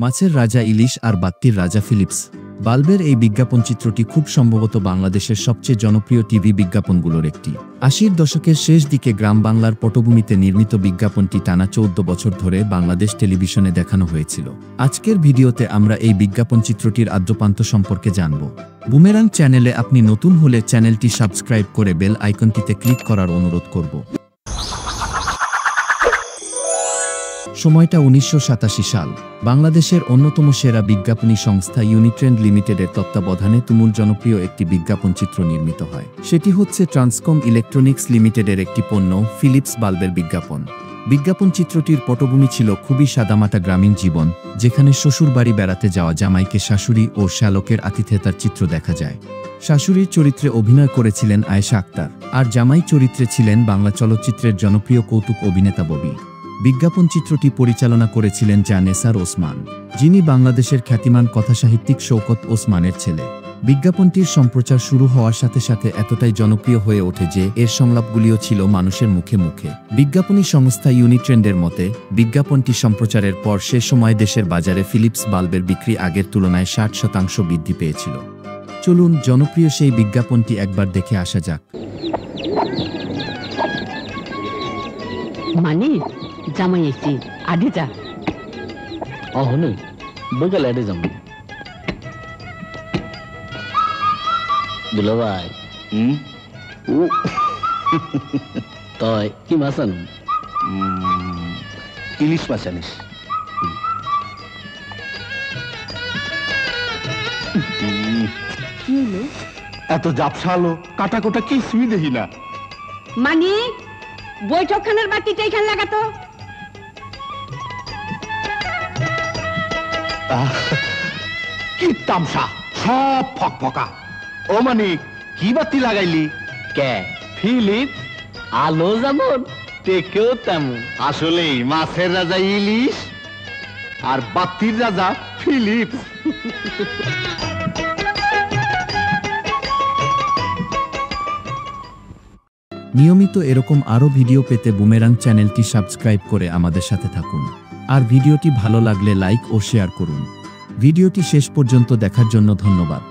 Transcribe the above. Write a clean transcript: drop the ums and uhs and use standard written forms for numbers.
মাছের রাজা ইলিশ আর বাত্তির রাজা ফিলিপস বাল্বের এই বিজ্ঞাপনচিত্রটি খুব সম্ভবত বাংলাদেশের সবচেয়ে জনপ্রিয় টিভি বিজ্ঞাপনগুলোর একটি। ৮০-এর দশকের শেষ দিকে গ্রাম বাংলার পটভূমিতে নির্মিত বিজ্ঞাপনটি টানা ১৪ বছর ধরে বাংলাদেশ টেলিভিশনে দেখানো হয়েছিল। আজকের ভিডিওতে আমরা এই বিজ্ঞাপনচিত্রটির আদ্যপান্ত সম্পর্কে জানব। বুমেরাং চ্যানেলে আপনি নতুন হলে চ্যানেলটি সাবস্ক্রাইব করে বেল আইকনটিতে ক্লিক করার অনুরোধ করব। সময়টা ১৯৮৭ সাল। বাংলাদেশের অন্যতম সেরা বিজ্ঞাপনী সংস্থা ইউনিট্রেন্ড লিমিটেডের তত্ত্বাবধানে তুমুল জনপ্রিয় একটি বিজ্ঞাপনচিত্র নির্মিত হয়। সেটি হচ্ছে ট্রান্সকম ইলেকট্রনিক্স লিমিটেডের একটি পণ্য ফিলিপস বাল্বের বিজ্ঞাপন। বিজ্ঞাপনচিত্রটির পটভূমি ছিল খুবই সাদামাটা গ্রামীণ জীবন, যেখানে শ্বশুরবাড়ি বেড়াতে যাওয়া জামাইকে শাশুড়ি ও শ্যালকের আতিথেয়তার চিত্র দেখা যায়। শাশুড়ির চরিত্রে অভিনয় করেছিলেন আয়েশা আক্তার, আর জামাই চরিত্রে ছিলেন বাংলা চলচ্চিত্রের জনপ্রিয় কৌতুক অভিনেতা ববি। বিজ্ঞাপনচিত্রটি পরিচালনা করেছিলেন নেসার ওসমান, যিনি বাংলাদেশের খ্যাতিমান কথাসাহিত্যিক শওকত ওসমানের ছেলে। বিজ্ঞাপনটির সম্প্রচার শুরু হওয়ার সাথে সাথে এতটাই জনপ্রিয় হয়ে ওঠে যে এর সংলাপগুলিও ছিল মানুষের মুখে মুখে। বিজ্ঞাপনী সংস্থা ইউনিট্রেন্ডের মতে, বিজ্ঞাপনটি সম্প্রচারের পর সে সময় দেশের বাজারে ফিলিপস বাল্বের বিক্রি আগের তুলনায় ৬০% বৃদ্ধি পেয়েছিল। চলুন জনপ্রিয় সেই বিজ্ঞাপনটি একবার দেখে আসা যাক। মানে জামাই এসছি, আডি যা। অহনে বকাল আডে যাম। দুলা ভাই তয় কি মাছ আনুন? ইলিশ মাছ আনিস। এত জাপসালো কাটা কোটা কিছুই দেখি না। মানে বৈঠকখানার বাতিটা এখানে লাগাতো। কি তামসা, সব ফকফকা। ও মানে কি বাতি লাগাইলি? কে ফিলিপ? আলো যেমন টেকেও তেমন। আসলেই মাছের রাজা ইলিশ আর বাতির রাজা ফিলিপ। নিয়মিত এরকম আরও ভিডিও পেতে বুমেরাং চ্যানেলটি সাবস্ক্রাইব করে আমাদের সাথে থাকুন। আর ভিডিওটি ভালো লাগলে লাইক ও শেয়ার করুন। ভিডিওটি শেষ পর্যন্ত দেখার জন্য ধন্যবাদ।